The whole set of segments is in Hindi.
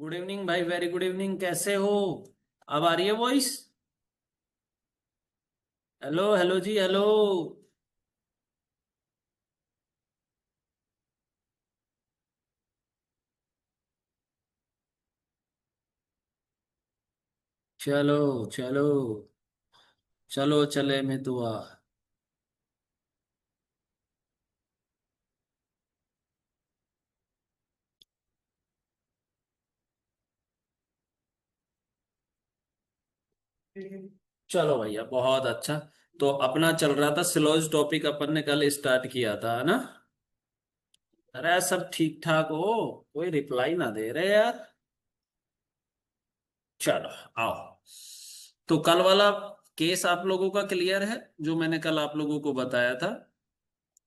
गुड इवनिंग भाई, वेरी गुड इवनिंग। कैसे हो? अब आ रही है वॉइस? हेलो हेलो जी, हेलो। चलो चलो, चलो चले में दुआ। चलो भैया, बहुत अच्छा। तो अपना चल रहा था सिलॉज टॉपिक, अपन ने कल स्टार्ट किया था, है ना? अरे सब ठीक ठाक हो? कोई रिप्लाई ना दे रहे यार। चलो आओ। तो कल वाला केस आप लोगों का क्लियर है, जो मैंने कल आप लोगों को बताया था?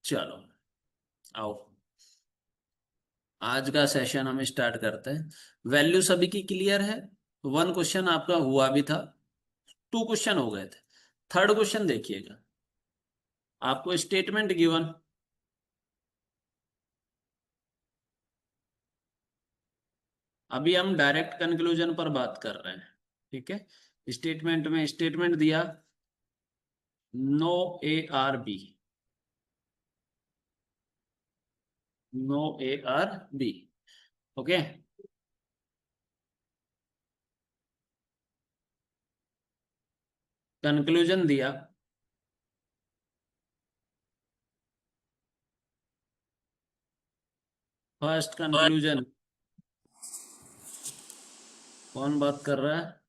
चलो आओ, आज का सेशन हम स्टार्ट करते हैं। वैल्यू सभी की क्लियर है? वन क्वेश्चन आपका हुआ भी था, टू क्वेश्चन हो गए थे। थर्ड क्वेश्चन देखिएगा। आपको स्टेटमेंट गिवन। अभी हम डायरेक्ट कंक्लूजन पर बात कर रहे हैं, ठीक है? स्टेटमेंट में स्टेटमेंट दिया, no A are B, no A are B. Okay. Conclusion दिया, फर्स्ट कंक्लूजन। कौन बात कर रहा है?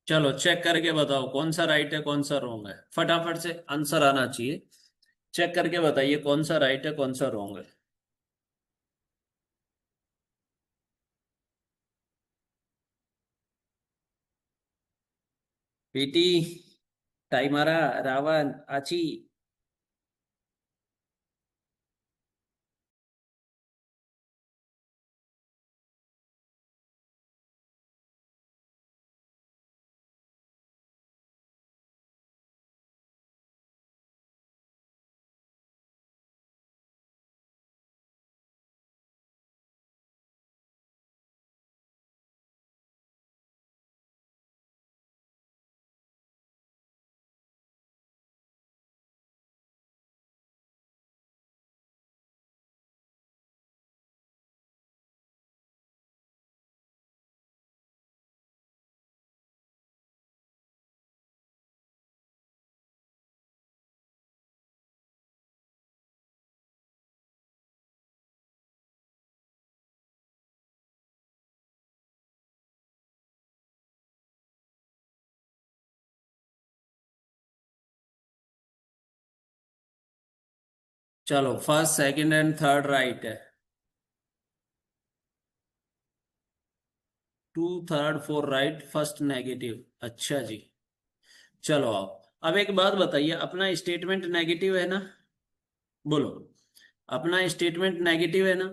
चलो चेक करके बताओ कौन सा राइट है कौन सा रॉन्ग है। फटाफट से आंसर आना चाहिए। चेक करके बताइए कौन सा राइट है कौन सा रॉन्ग है। पीटी, टाइमरा, रावण, आची। चलो first second and third right है। Two third four right, first negative. अच्छा जी। चलो आओ। अब एक बात बताइए, अपना स्टेटमेंट नेगेटिव है ना? बोलो। अपना स्टेटमेंट नेगेटिव है ना?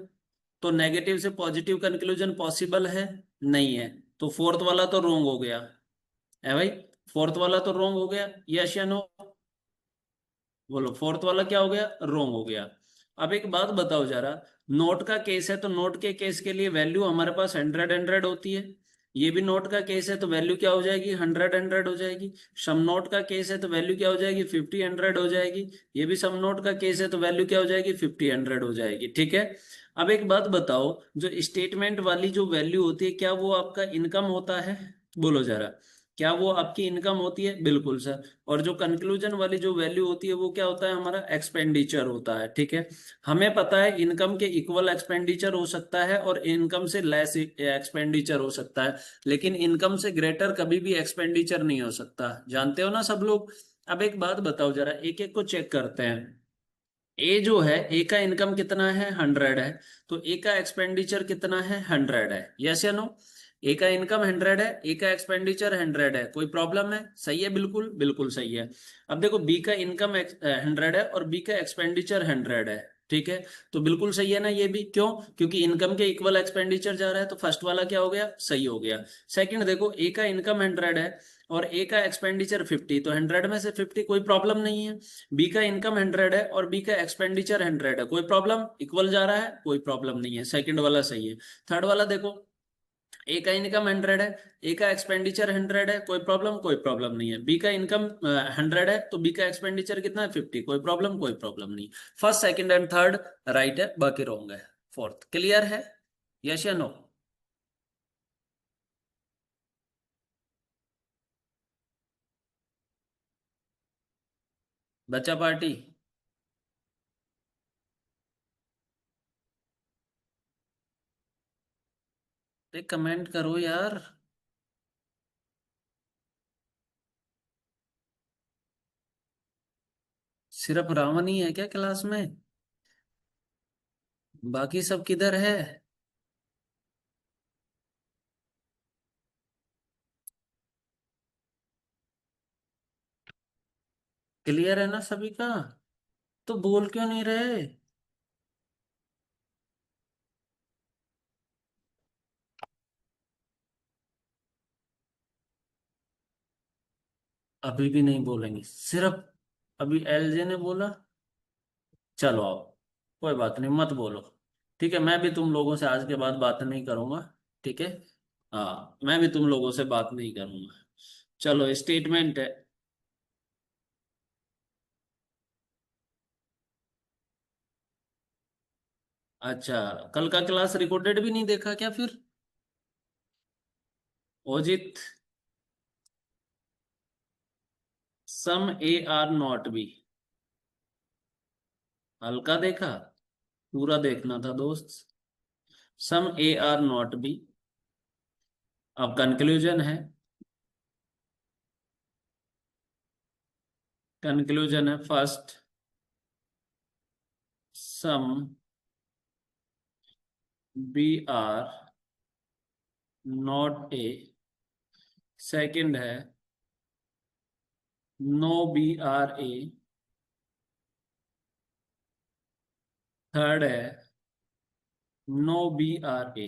तो नेगेटिव से पॉजिटिव कंक्लूजन पॉसिबल है? नहीं है। तो फोर्थ वाला तो रोंग हो गया है भाई। फोर्थ वाला तो रोंग हो गया, यस या नो? बोलो, फोर्थ वाला क्या हो गया? रोंग हो गया। अब एक बात बताओ जरा, नोट का केस है तो नोट के केस के लिए वैल्यू हमारे पास हंड्रेड हंड्रेड होती है। ये भी नोट का केस है तो वैल्यू क्या हो जाएगी? हंड्रेड हंड्रेड हो जाएगी। सम नोट का केस है तो वैल्यू क्या हो जाएगी? फिफ्टी हंड्रेड हो जाएगी। ये भी सम नोट का केस है तो वैल्यू क्या हो जाएगी? फिफ्टी हंड्रेड हो जाएगी, ठीक है? अब एक बात बताओ, जो स्टेटमेंट वाली जो वैल्यू होती है, क्या वो आपका इनकम होता है? बोलो जरा, क्या वो आपकी इनकम होती है? बिल्कुल सर। और जो कंक्लूजन वाली जो वैल्यू होती है वो क्या होता है? हमारा एक्सपेंडिचर होता है, ठीक है? हमें पता है इनकम के इक्वल एक्सपेंडिचर हो सकता है और इनकम से लेस एक्सपेंडिचर हो सकता है, लेकिन इनकम से ग्रेटर कभी भी एक्सपेंडिचर नहीं हो सकता। जानते हो ना सब लोग? अब एक बात बताओ जरा, एक एक को चेक करते हैं। ए जो है, ए का इनकम कितना है? हंड्रेड है। तो ए का एक्सपेंडिचर कितना है? हंड्रेड है, यस या नो? ए का इनकम 100 है, ए का एक्सपेंडिचर 100 है, कोई प्रॉब्लम है? सही है, बिल्कुल बिल्कुल सही है। अब देखो बी का इनकम 100 है और बी का एक्सपेंडिचर 100 है, ठीक है, तो बिल्कुल सही है ना ये भी। क्यों? क्योंकि इनकम के इक्वल एक्सपेंडिचर जा रहा है, तो फर्स्ट वाला क्या हो गया, सही हो गया। सेकंड देखो, ए का इनकम 100 है और ए का एक्सपेंडिचर 50, तो 100 में से 50, कोई प्रॉब्लम नहीं है। बी का इनकम 100 है और बी का एक्सपेंडिचर 100 है, कोई प्रॉब्लम, इक्वल जा रहा है, कोई प्रॉब्लम नहीं है, सेकंड वाला सही है। थर्ड वाला देखो, ए का इनकम 100 है, ए का एक्सपेंडिचर 100 है, कोई प्रॉब्लम, कोई प्रॉब्लम नहीं है। बी का इनकम 100 है तो बी का एक्सपेंडिचर कितना है, 50, कोई प्रॉब्लम, कोई प्रॉब्लम नहीं। First second and third right है, बाकी रॉन्ग है। फोर्थ क्लियर है, यस या नो? बच्चा पार्टी, एक कमेंट करो यार। सिर्फ रावण ही है क्या क्लास में? बाकी सब किधर है? क्लियर है ना सभी का? तो बोल क्यों नहीं रहे? अभी भी नहीं बोलेंगे सिर्फ? अभी एलजे ने बोला। चलो आओ, कोई बात नहीं, मत बोलो। ठीक है, मैं भी तुम लोगों से आज के बाद बात नहीं करूंगा। ठीक है, हाँ मैं भी तुम लोगों से बात नहीं करूंगा। चलो स्टेटमेंट है। अच्छा, कल का क्लास रिकॉर्डेड भी नहीं देखा क्या फिर? Ojit, some A are not B, हल्का देखा? पूरा देखना था दोस्त। Some A are not B. अब कंक्लूजन है, कंक्लूजन है first, some B are not A. Second है, no B are A. Third है, नो बी आर ए।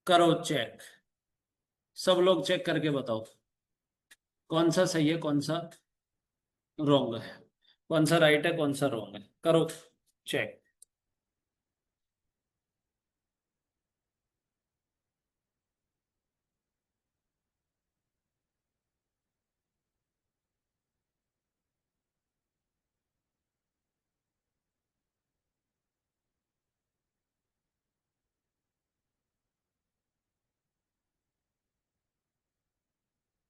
करो चेक, सब लोग चेक करके बताओ कौन सा सही है, कौन सा रॉन्ग है, कौन सा राइट है, कौन सा रॉन्ग है, करो चेक।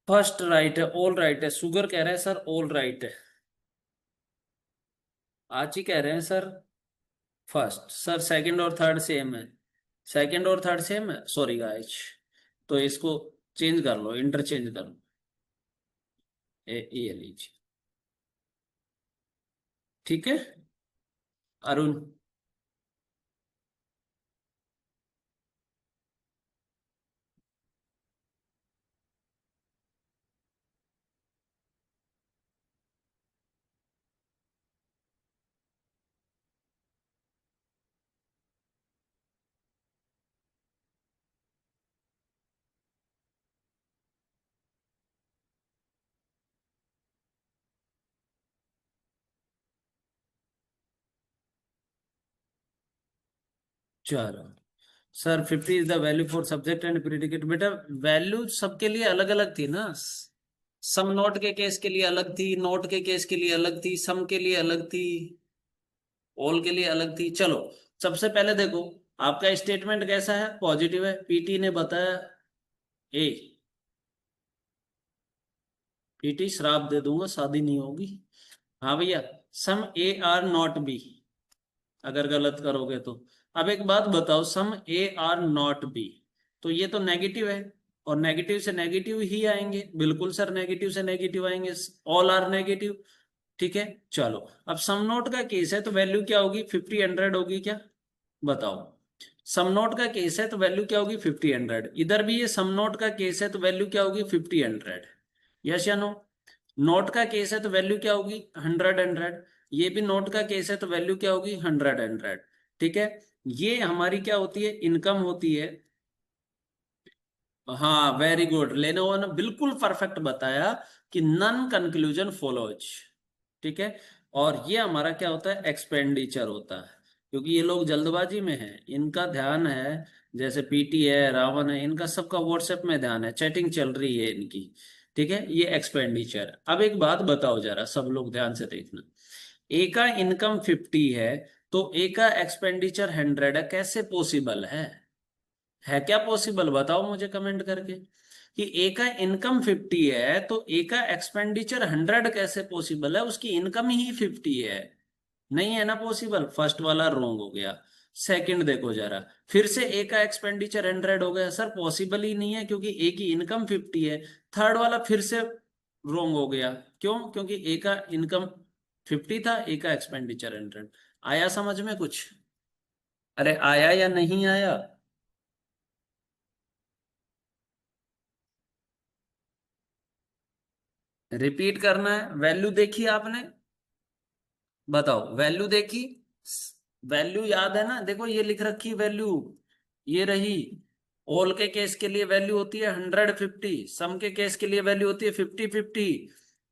फर्स्ट राइट है, ऑल राइट है, शुगर कह रहे हैं सर ऑल राइट है। आज ही कह रहे हैं सर फर्स्ट, सर सेकंड और थर्ड सेम है। सेकंड और थर्ड सेम है, सॉरी गाइस, तो इसको चेंज कर लो, इंटरचेंज कर लो। ये लीजिए, ठीक है। अरुण, चलो sir 50 is the value for subject and predicate. बेटा वैल्यू सबके लिए अलग अलग थी ना, सम नोट के केस के लिए अलग थी, नोट के केस के लिए अलग थी, सम के लिए अलग थी, ऑल के लिए अलग थी। चलो सबसे पहले देखो, आपका स्टेटमेंट कैसा है, पॉजिटिव है, पीटी ने बताया ए। पीटी श्राप दे दूंगा, शादी नहीं होगी। हाँ भैया, सम ए आर नॉट बी, अगर गलत करोगे तो। अब एक बात बताओ, सम ए आर नॉट बी, तो ये तो नेगेटिव है, और नेगेटिव से नेगेटिव ही आएंगे, बिल्कुल सर नेगेटिव से नेगेटिव आएंगे, ऑल आर नेगेटिव। ठीक है, चलो अब सम नोट का केस है तो वैल्यू क्या होगी, 50 100 होगी क्या, बताओ। सम नोट का केस है तो वैल्यू क्या होगी 50 100। इधर भी ये सम नोट का केस है तो वैल्यू क्या होगी 50 100। यस या नो? नोट का केस है तो वैल्यू क्या होगी 100 100। ये भी नोट का केस है तो वैल्यू क्या होगी 100 100। ठीक है, ये हमारी क्या होती है, इनकम होती है। हाँ वेरी गुड, लेनोवो ने बिल्कुल परफेक्ट बताया कि नन कंक्लूजन फॉलोज। ठीक है, और ये हमारा क्या होता है, एक्सपेंडिचर होता है। क्योंकि ये लोग जल्दबाजी में हैं, इनका ध्यान है, जैसे पीटी है, रावण है, इनका सबका व्हाट्सएप में ध्यान है, चैटिंग चल रही है इनकी। ठीक है, ये एक्सपेंडिचर। अब एक बात बताओ जरा, सब लोग ध्यान से देखना। ए का इनकम 50 है तो ए का एक्सपेंडिचर 100 है, कैसे पॉसिबल है क्या पॉसिबल, बताओ मुझे कमेंट करके कि ए का इनकम 50 है तो ए का एक्सपेंडिचर 100 कैसे पॉसिबल है, उसकी इनकम ही 50 है। नहीं है ना पॉसिबल, फर्स्ट वाला रॉन्ग हो गया। सेकंड देखो जरा, फिर से ए का एक्सपेंडिचर 100 हो गया, सर पॉसिबल ही नहीं है क्योंकि ए की इनकम 50 है। थर्ड वाला फिर से रॉन्ग हो गया, क्यों? क्योंकि ए का इनकम 50 था, ए का एक्सपेंडिचर 100। आया समझ में कुछ? अरे आया या नहीं आया? रिपीट करना है। वैल्यू देखी आपने? बताओ, वैल्यू देखी? वैल्यू याद है ना? देखो ये लिख रखी वैल्यू, ये रही। ऑल के केस के लिए वैल्यू होती है 150, सम के केस के लिए वैल्यू होती है 50 50।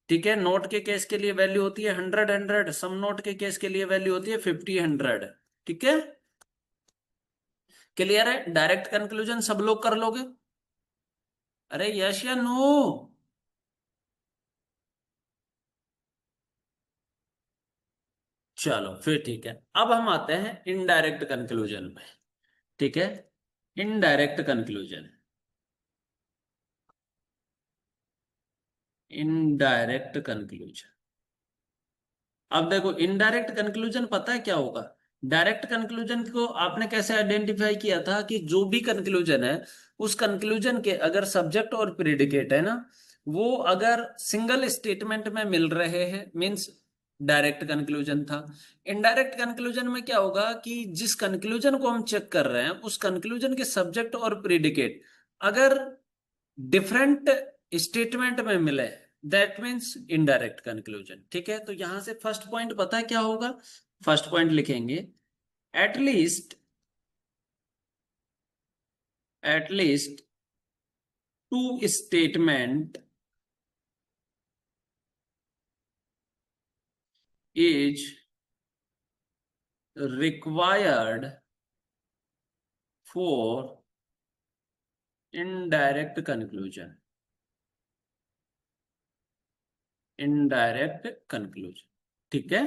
ठीक है, नोट के केस के लिए वैल्यू होती है 100 100, सम नोट के केस के लिए वैल्यू होती है 50 100। ठीक है, क्लियर है? डायरेक्ट कंक्लूजन सब लोग कर लोगे? अरे यस या नो? चलो फिर ठीक है, अब हम आते हैं इनडायरेक्ट कंक्लूजन पे। ठीक है, इनडायरेक्ट कंक्लूजन। इनडायरेक्ट कंक्लूजन, अब देखो इनडायरेक्ट कंक्लूजन पता है क्या होगा? डायरेक्ट कंक्लूजन को आपने कैसे आइडेंटिफाई किया था कि जो भी कंक्लूजन है, उस कंक्लूजन के अगर सब्जेक्ट और प्रेडिकेट है ना, वो अगर सिंगल स्टेटमेंट में मिल रहे हैं, मींस डायरेक्ट कंक्लूजन था। इनडायरेक्ट कंक्लूजन में क्या होगा कि जिस कंक्लूजन को हम चेक कर रहे हैं, उस कंक्लूजन के सब्जेक्ट और प्रेडिकेट अगर डिफरेंट स्टेटमेंट में मिले, दैट मीन्स इनडायरेक्ट कंक्लूजन। ठीक है, तो यहां से फर्स्ट पॉइंट पता है क्या होगा? फर्स्ट पॉइंट लिखेंगे, at least at least two statement is required for indirect conclusion. Indirect conclusion, ठीक है,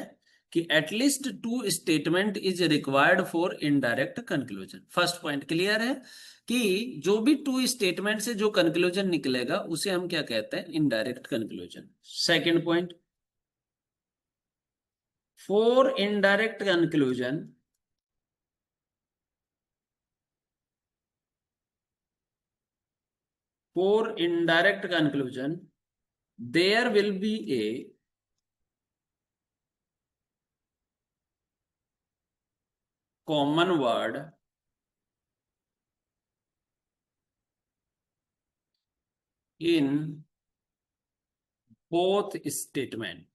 कि at least two statement is required for indirect conclusion. First point clear है कि जो भी टू स्टेटमेंट से जो कंक्लूजन निकलेगा उसे हम क्या कहते हैं, indirect conclusion. Second point, for indirect conclusion for indirect conclusion there will be a common word in both statement.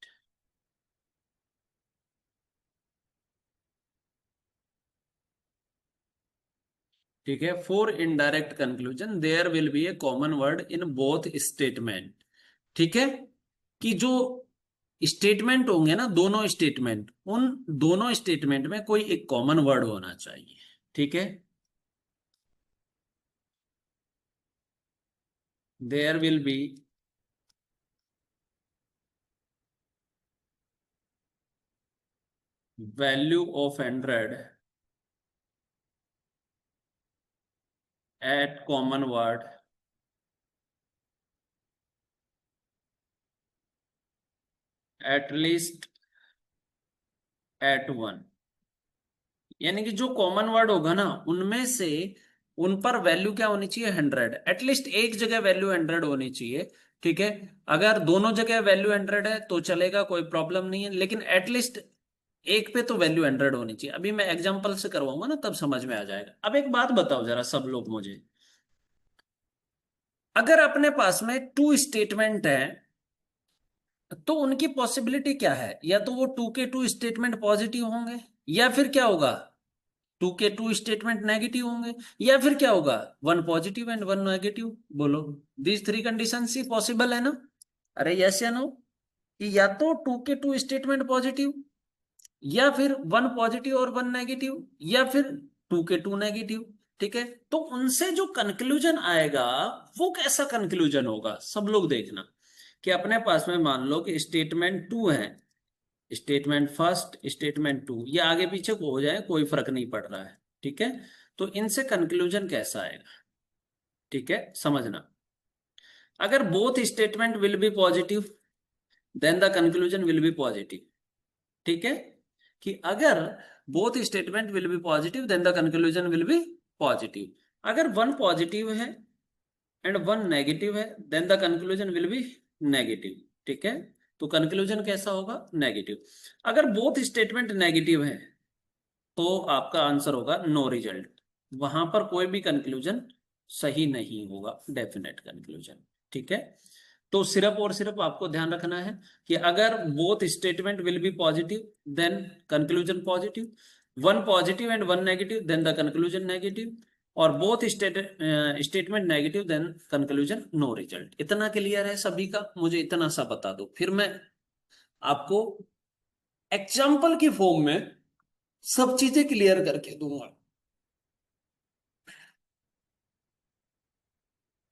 ठीक है, for indirect conclusion there will be a common word in both statement. ठीक है, कि जो स्टेटमेंट होंगे ना, दोनों स्टेटमेंट, उन दोनों स्टेटमेंट में कोई एक कॉमन वर्ड होना चाहिए। ठीक है, there will be value of 100 at common word at least at one. यानी कि जो कॉमन वर्ड होगा ना, उनमें से उन पर वैल्यू क्या होनी चाहिए, 100। एटलीस्ट एक जगह वैल्यू 100 होनी चाहिए। ठीक है, अगर दोनों जगह वैल्यू 100 है तो चलेगा, कोई प्रॉब्लम नहीं है, लेकिन एटलीस्ट एक पे तो वैल्यू 100 होनी चाहिए। अभी मैं एग्जांपल से करवाऊंगा ना, तब समझ में आ जाएगा। अब एक बात बताओ जरा सब लोग मुझे, अगर अपने पास में टू स्टेटमेंट है तो उनकी पॉसिबिलिटी क्या है? या तो वो टू के टू स्टेटमेंट पॉजिटिव होंगे, या फिर क्या होगा, टू के टू स्टेटमेंट नेगेटिव होंगे, या फिर क्या होगा, one positive and one negative. बोलो, दीज थ्री कंडीशन ही पॉसिबल है ना? अरे यस या नो, कि या तो टू के टू स्टेटमेंट पॉजिटिव, या फिर वन पॉजिटिव और वन नेगेटिव, या फिर टू के टू नेगेटिव। ठीक है, तो उनसे जो कंक्लूजन आएगा वो कैसा कंक्लूजन होगा, सब लोग देखना। कि अपने पास में मान लो कि स्टेटमेंट टू है, स्टेटमेंट फर्स्ट, स्टेटमेंट टू, ये आगे पीछे को हो जाए कोई फर्क नहीं पड़ रहा है। ठीक है, तो इनसे कंक्लूजन कैसा आएगा? ठीक है, समझना। अगर both statement will be positive then the conclusion will be positive. ठीक है, कि अगर both statement will be positive then the conclusion will be positive. अगर वन पॉजिटिव है एंड वन नेगेटिव है then the conclusion will be negative. ठीक है, तो कंक्लूजन कैसा होगा, नेगेटिव। अगर बोथ स्टेटमेंट नेगेटिव है तो आपका आंसर होगा नो रिजल्ट, वहां पर कोई भी कंक्लूजन सही नहीं होगा, डेफिनेट कंक्लूजन। ठीक है, तो सिर्फ और सिर्फ आपको ध्यान रखना है कि अगर both statement will be positive then conclusion positive, one positive and one negative then the conclusion negative, और both statement negative then conclusion no result. इतना क्लियर है सभी का? मुझे इतना सा बता दो, फिर मैं आपको एग्जाम्पल की फॉर्म में सब चीजें क्लियर करके दूंगा।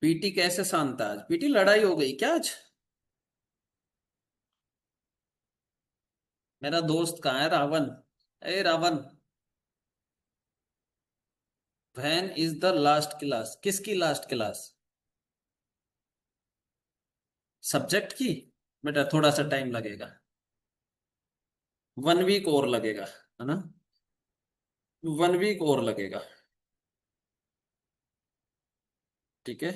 पीटी कैसे शांत है आज? पीटी लड़ाई हो गई क्या आज? मेरा दोस्त कहाँ है, रावण? ए Ravan, when is the last class? किसकी लास्ट क्लास? सब्जेक्ट की? बेटा थोड़ा सा टाइम लगेगा, 1 वीक और लगेगा, है ना? 1 वीक और लगेगा। ठीक है,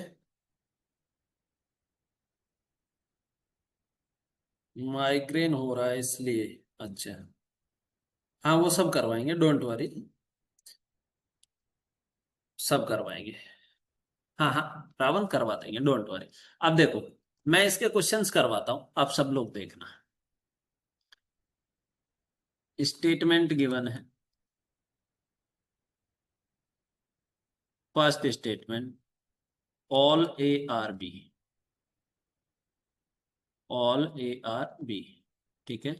माइग्रेन हो रहा है इसलिए? अच्छा, हाँ वो सब करवाएंगे, डोंट वरी, सब करवाएंगे। हाँ हाँ, रावण करवा देंगे, डोंट वरी। अब देखो, मैं इसके क्वेश्चंस करवाता हूं, आप सब लोग देखना। स्टेटमेंट गिवन है, first statement all A are B, all A are B. ठीक है,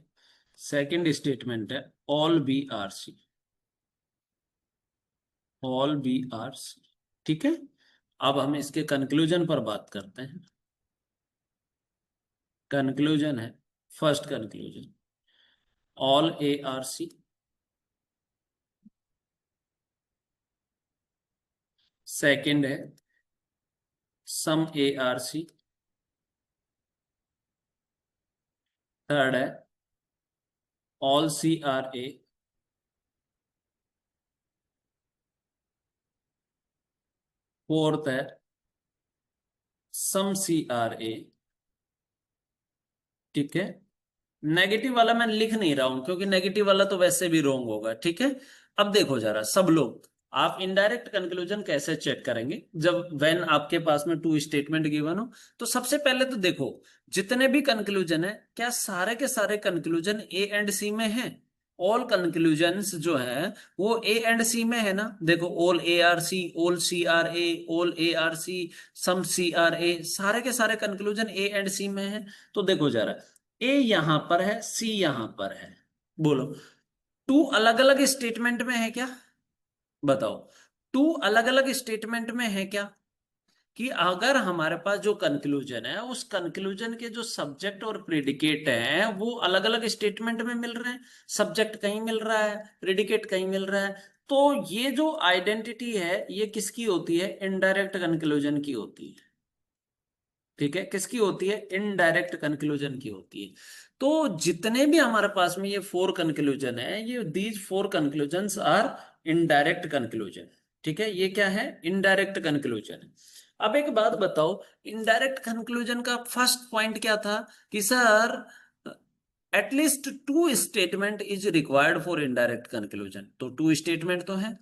सेकंड स्टेटमेंट है all B are C, all B are C. ठीक है, अब हम इसके कंक्लूजन पर बात करते हैं। कंक्लूजन है, first conclusion all A are C, second है some A are C, third है all C are A, fourth है सम सी आर ए। ठीक है, नेगेटिव वाला मैं लिख नहीं रहा हूं क्योंकि नेगेटिव वाला तो वैसे भी रॉन्ग होगा। ठीक है, अब देखो जरा सब लोग, आप इनडायरेक्ट कंक्लूजन कैसे चेक करेंगे जब व्हेन आपके पास में टू स्टेटमेंट गिवन हो? तो सबसे पहले तो देखो, जितने भी कंक्लूजन है, क्या सारे के सारे कंक्लूजन ए एंड सी में है? ऑल कंक्लूजन्स जो है वो ए एंड सी में है ना? देखो, all A are C, all C are A, all A are C, some C are A, सारे के सारे कंक्लूजन ए एंड सी में है। तो देखो जरा, ए यहां पर है, सी यहां पर है, बोलो टू अलग अलग स्टेटमेंट में है क्या? बताओ, टू अलग अलग स्टेटमेंट में है क्या? कि अगर हमारे पास जो कंक्लूजन है, उस कंक्लूजन के जो सब्जेक्ट और प्रेडिकेट हैं वो अलग अलग स्टेटमेंट में मिल रहे हैं, सब्जेक्ट कहीं मिल रहा है, प्रेडिकेट कहीं मिल रहा है, तो ये जो आइडेंटिटी है ये किसकी होती है? इनडायरेक्ट कंक्लूजन की होती है। ठीक है, किसकी होती है? इनडायरेक्ट कंक्लूजन की होती है। तो जितने भी हमारे पास में ये फोर कंक्लूजन है, ये these four conclusions are indirect conclusion. ठीक है, ये क्या है? Indirect conclusion. अब एक बात बताओ, इनडायरेक्ट कंक्लूजन का फर्स्ट पॉइंट क्या था? कि sir at least two statement is required for indirect conclusion. तो टू स्टेटमेंट तो है।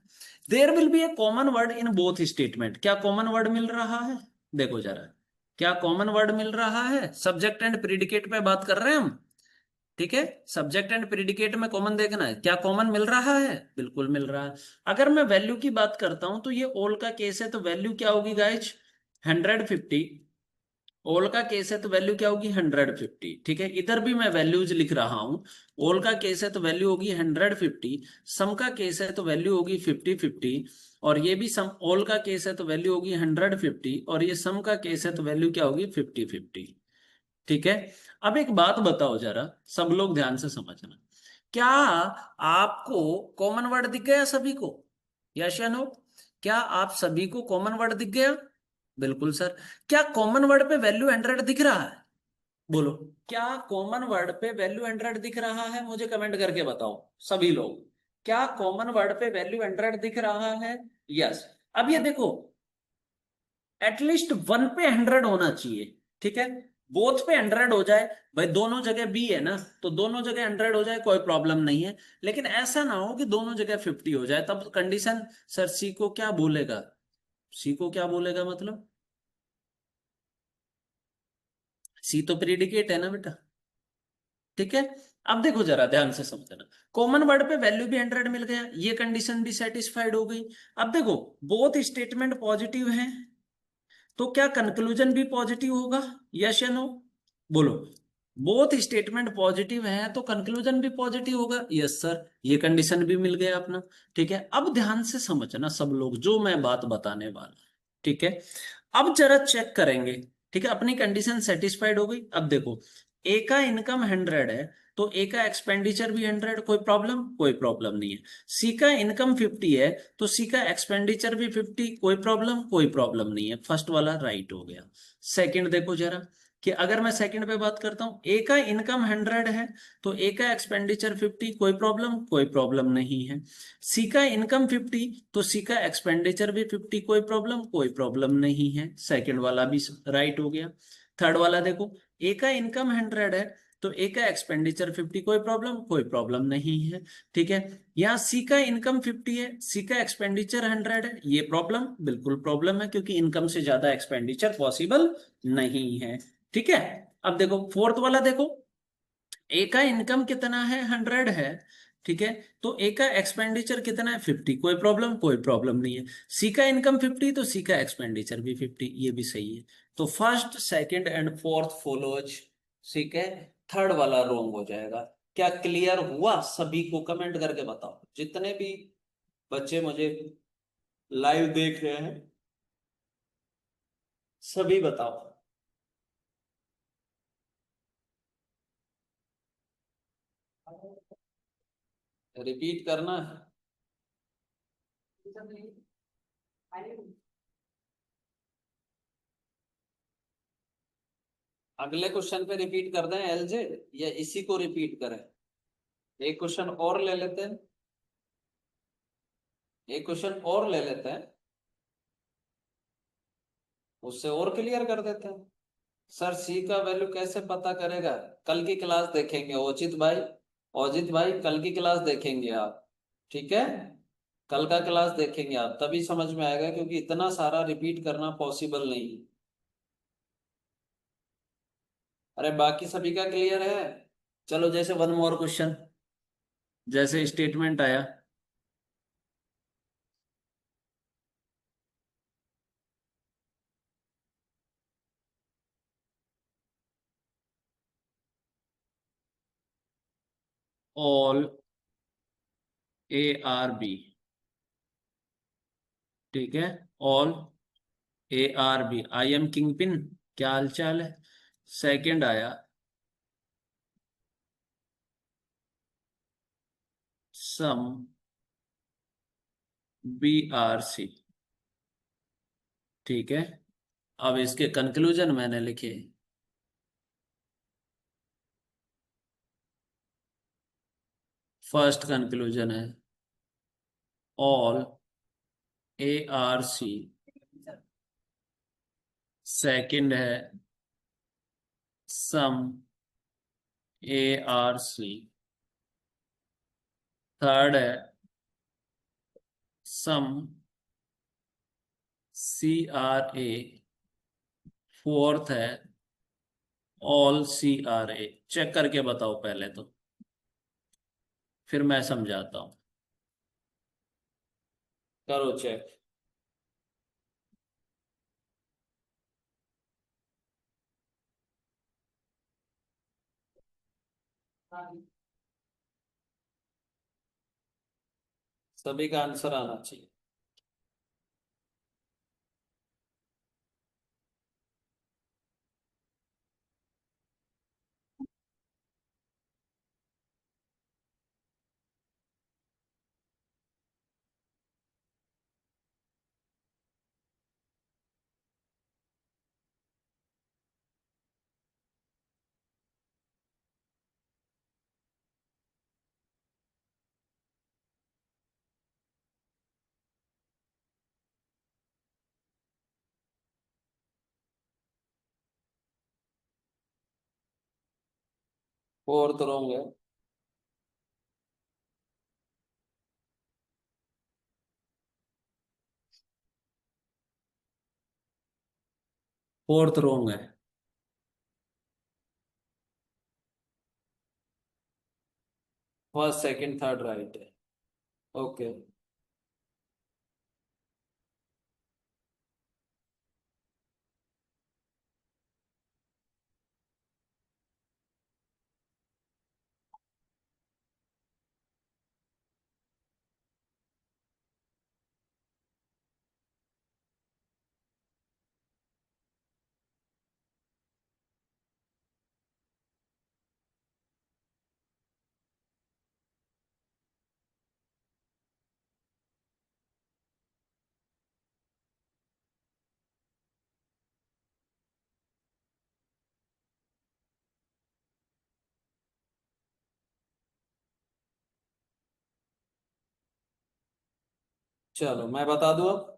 There will be a common word in both statement. क्या कॉमन वर्ड मिल रहा है? देखो जरा, क्या कॉमन वर्ड मिल रहा है? सब्जेक्ट एंड प्रिडिकेट पे बात कर रहे हैं हम, ठीक है। सब्जेक्ट एंड प्रिडिकेट में कॉमन देखना है, क्या कॉमन मिल रहा है? बिल्कुल मिल रहा है। अगर मैं वैल्यू की बात करता हूं तो ये ऑल का केस है, तो वैल्यू क्या होगी गाइज? 150। ऑल का केस है तो वैल्यू क्या होगी? 150, ठीक है। इधर भी मैं वैल्यूज लिख रहा हूं। ऑल का केस है तो वैल्यू होगी 150। सम का केस है तो वैल्यू होगी 50-50। और ये भी सम, ऑल का केस है तो वैल्यू होगी 150, और ये सम का केस है तो वैल्यू क्या होगी? 50-50, ठीक है। अब एक बात बताओ जरा, सब लोग ध्यान से समझना। क्या आपको कॉमन वर्ड दिख गया सभी को? यस या नो? क्या आप सभी को कॉमन वर्ड दिख गया? बिल्कुल सर। क्या कॉमन वर्ड पे वैल्यू 100 दिख रहा है? बोलो, क्या कॉमन वर्ड पे वैल्यू 100 दिख रहा है? मुझे कमेंट करके बताओ सभी लोग। क्या कॉमन वर्ड पे वैल्यू 100 दिख रहा है? यस। अब ये देखो, एटलीस्ट वन पे 100 होना चाहिए, ठीक है। बोथ पे 100 हो जाए, भाई दोनों जगह बी है ना, तो दोनों जगह 100 हो जाए, कोई प्रॉब्लम नहीं है। लेकिन ऐसा ना हो कि दोनों जगह 50 हो जाए, तब कंडीशन। सर सी को क्या बोलेगा? सी को क्या बोलेगा मतलब? सी तो प्रीडिकेट है ना बेटा, ठीक है। अब देखो जरा ध्यान से समझना, कॉमन वर्ड पे वैल्यू भी 100 मिल गया, ये कंडीशन भी सेटिस्फाइड हो गई। अब देखो, बोथ स्टेटमेंट पॉजिटिव हैं, तो क्या कंक्लूजन भी पॉजिटिव होगा? यस या नो? बोलो। बोथ स्टेटमेंट पॉजिटिव हैं तो कंक्लूजन भी पॉजिटिव होगा। यस सर, ये कंडीशन भी मिल गया अपना, ठीक है। अब ध्यान से समझना सब लोग, जो मैं बात बताने वाला, ठीक है। अब जरा चेक करेंगे, ठीक है। अपनी कंडीशन सेटिस्फाइड हो गई। अब देखो, ए का इनकम 100 है, तो ए का एक्सपेंडिचर भी 100, कोई प्रॉब्लम? कोई प्रॉब्लम नहीं है। सी का इनकम 50 है, तो सी का एक्सपेंडिचर भी 50, कोई प्रॉब्लम? कोई प्रॉब्लम नहीं है। फर्स्ट वाला राइट हो गया। सेकंड देखो जरा, कि अगर मैं सेकंड पे बात करता हूं, ए का इनकम 100 है, तो ए का एक्सपेंडिचर 50, कोई प्रॉब्लम? कोई प्रॉब्लम नहीं है। सी का इनकम 50, तो सी का एक्सपेंडिचर भी 50, कोई प्रॉब्लम? कोई प्रॉब्लम नहीं है। सेकंड वाला भी राइट हो गया। थर्ड वाला देखो, ए का इनकम 100 है, तो ए का एक्सपेंडिचर 50, कोई प्रॉब्लम? कोई प्रॉब्लम नहीं है, ठीक है। यहाँ सी का इनकम 50 है, सी का एक्सपेंडिचर 100 है, ये प्रॉब्लम? बिल्कुल प्रॉब्लम है, क्योंकि इनकम से ज्यादा एक्सपेंडिचर पॉसिबल नहीं है, ठीक है। अब देखो फोर्थ वाला देखो, ए का इनकम कितना है? 100 है, ठीक है। तो ए का एक्सपेंडिचर कितना है? 50, कोई प्रॉब्लम? कोई प्रॉब्लम नहीं है। सी का इनकम 50, तो सी का एक्सपेंडिचर भी 50, ये भी सही है। तो first, second and fourth follows, ठीक है। थर्ड वाला रॉन्ग हो जाएगा। क्या क्लियर हुआ सभी को? कमेंट करके बताओ, जितने भी बच्चे मुझे लाइव देख रहे हैं, सभी बताओ। रिपीट करना है। अगले क्वेश्चन पे रिपीट कर दें एलजे, या इसी को रिपीट करें? एक क्वेश्चन और ले लेते हैं, एक क्वेश्चन और ले लेते हैं, उससे और क्लियर कर देते हैं। सर सी का वैल्यू कैसे पता करेगा? कल की क्लास देखेंगे ओचित भाई। अजित भाई कल की क्लास देखेंगे आप, ठीक है। कल का क्लास देखेंगे आप, तभी समझ में आएगा, क्योंकि इतना सारा रिपीट करना पॉसिबल नहीं। अरे बाकी सभी का क्लियर है? चलो, जैसे वन मोर क्वेश्चन, जैसे स्टेटमेंट आया, ऑल ए आर बी, ठीक है। All A are B, I am kingpin, क्या हाल चाल है? सेकंड आया, सम बी आर सी, ठीक है। अब इसके कंक्लूजन मैंने लिखे। फर्स्ट कंक्लूजन है all A are C, second है सम ARC, थर्ड है सम CRA, फोर्थ है ऑल CRA। चेक करके बताओ पहले तो, फिर मैं समझाता हूं। करो चेक। सभी का आंसर आना चाहिए। फोर्थ रॉन्ग है। फोर्थ रॉन्ग है। फर्स्ट सेकंड थर्ड राइट है। ओके। चलो मैं बता दूं अब।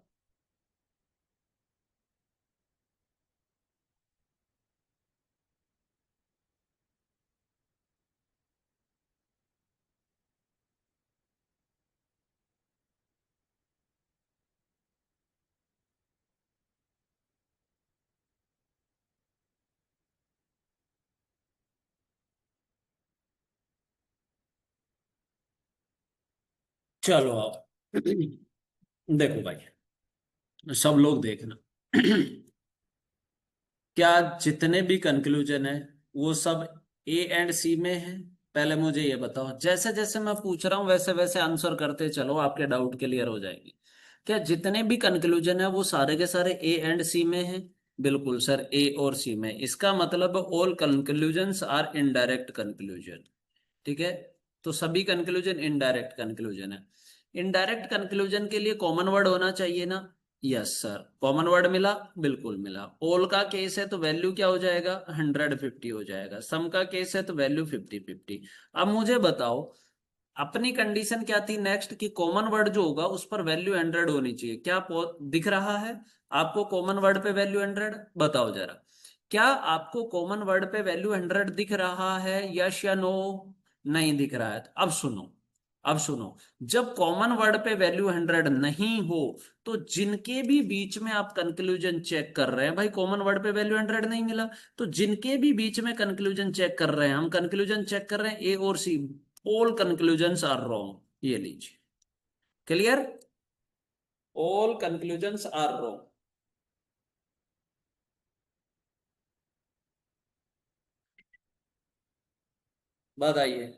चलो अब देखो भाई, सब लोग देखना। क्या जितने भी कंक्लूजन है वो सब A एंड C में है? पहले मुझे ये बताओ, जैसे जैसे मैं पूछ रहा हूं वैसे वैसे आंसर करते चलो, आपके डाउट क्लियर हो जाएंगे। क्या जितने भी कंक्लूजन है वो सारे के सारे A एंड C में है? बिल्कुल सर, A और C में। इसका मतलब all conclusions are indirect conclusion. ठीक है, तो सभी कंक्लूजन इनडायरेक्ट कंक्लूजन है। इनडायरेक्ट कंक्लूजन के लिए कॉमन वर्ड होना चाहिए ना? यस सर, कॉमन वर्ड मिला, बिल्कुल मिला। ऑल का केस है तो वैल्यू क्या हो जाएगा? 150 हो जाएगा। सम का केस है तो वैल्यू 50-50। अब मुझे बताओ, अपनी कंडीशन क्या थी नेक्स्ट, कि कॉमन वर्ड जो होगा उस पर वैल्यू 100 होनी चाहिए। क्या दिख रहा है आपको कॉमन वर्ड पे वैल्यू 100? बताओ जरा, क्या आपको कॉमन वर्ड पे वैल्यू 100 दिख रहा है? यस या नो? नहीं दिख रहा है तो अब सुनो, अब सुनो। जब कॉमन वर्ड पे वैल्यू 100 नहीं हो, तो जिनके भी बीच में आप कंक्लूजन चेक कर रहे हैं, भाई कॉमन वर्ड पे वैल्यू 100 नहीं मिला, तो जिनके भी बीच में कंक्लूजन चेक कर रहे हैं, हम कंक्लूजन चेक कर रहे हैं A और C, all conclusions are wrong. ये लीजिए, clear? All conclusions are wrong. बताइए।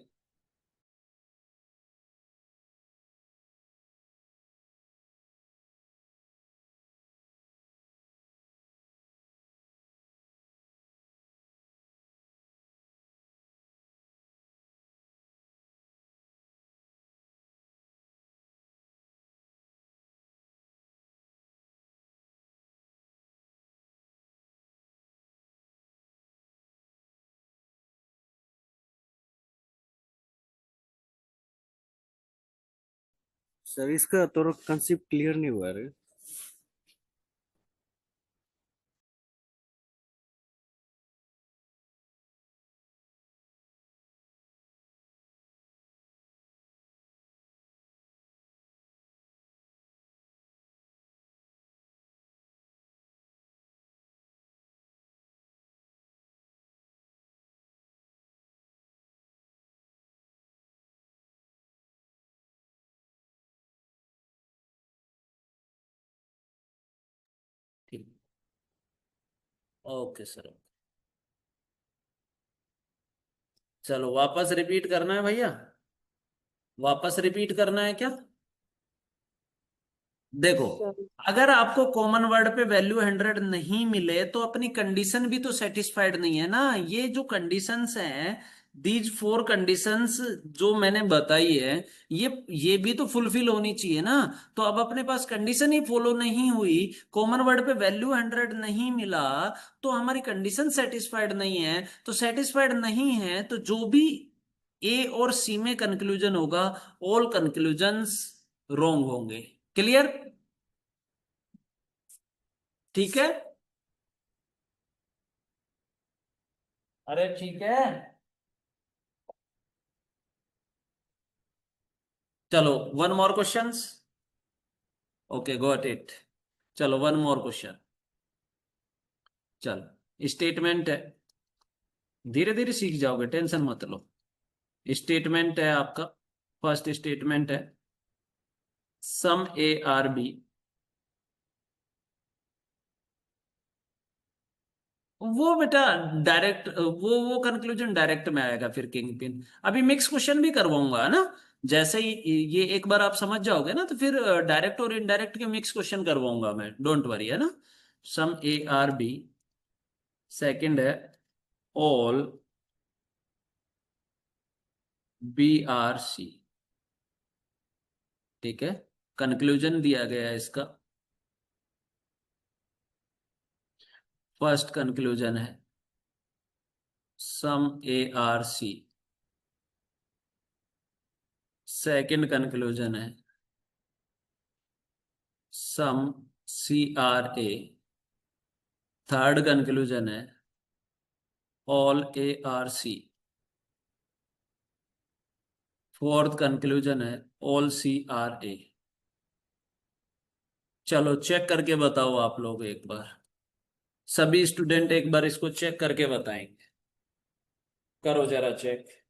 सर इसका थोड़ा कंसेप्ट क्लियर नहीं हुआ रे। Okay sir. चलो वापस रिपीट करना है भैया, वापस रिपीट करना है क्या? देखो, सर अगर आपको कॉमन वर्ड पे वैल्यू 100 नहीं मिले तो अपनी कंडीशन भी तो सेटिस्फाइड नहीं है ना। ये जो कंडीशंस हैं, दीज 4 कंडीशंस जो मैंने बताई है, ये भी तो फुलफिल होनी चाहिए ना। तो अब अपने पास कंडीशन ही फॉलो नहीं हुई, कॉमन वर्ड पे वैल्यू 100 नहीं मिला, तो हमारी कंडीशन सेटिस्फाइड नहीं है। तो सेटिस्फाइड नहीं है तो जो भी ए और सी में कंक्लूजन होगा, ऑल कंक्लूजन्स रॉन्ग होंगे। क्लियर? ठीक है। अरे ठीक है। चलो one more questions. Okay got it. चलो वन मोर क्वेश्चन। चलो स्टेटमेंट है, धीरे धीरे सीख जाओगे, टेंशन मत लो। स्टेटमेंट है आपका, फर्स्ट स्टेटमेंट है सम ए आर बी। वो बेटा डायरेक्ट, वो कंक्लूजन डायरेक्ट में आएगा फिर किंग पिन। अभी मिक्स क्वेश्चन भी करवाऊंगा है ना। जैसे ही ये एक बार आप समझ जाओगे ना, तो फिर डायरेक्ट और इनडायरेक्ट के मिक्स क्वेश्चन करवाऊंगा मैं, डोंट वरी है ना। सम ए आर बी, सेकंड है ऑल बी आर सी। ठीक है, कंक्लूजन दिया गया है इसका। फर्स्ट कंक्लूजन है some A are C. Second conclusion है some C are A. Third conclusion है all A are C. Fourth conclusion है ऑल सी आर ए। चलो चेक करके बताओ आप लोग एक बार, सभी स्टूडेंट एक बार इसको चेक करके बताएंगे। करो जरा चेक।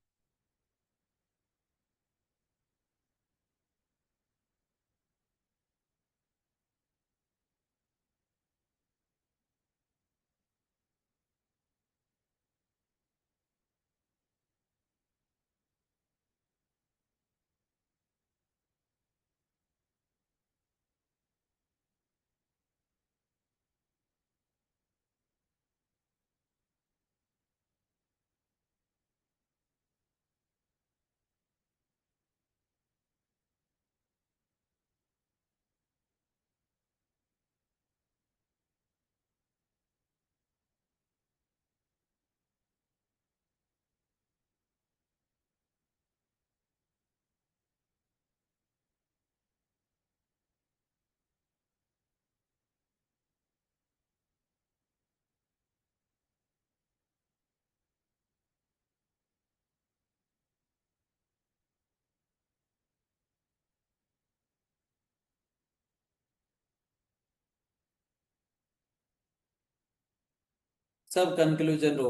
सब कंक्लूजन रो,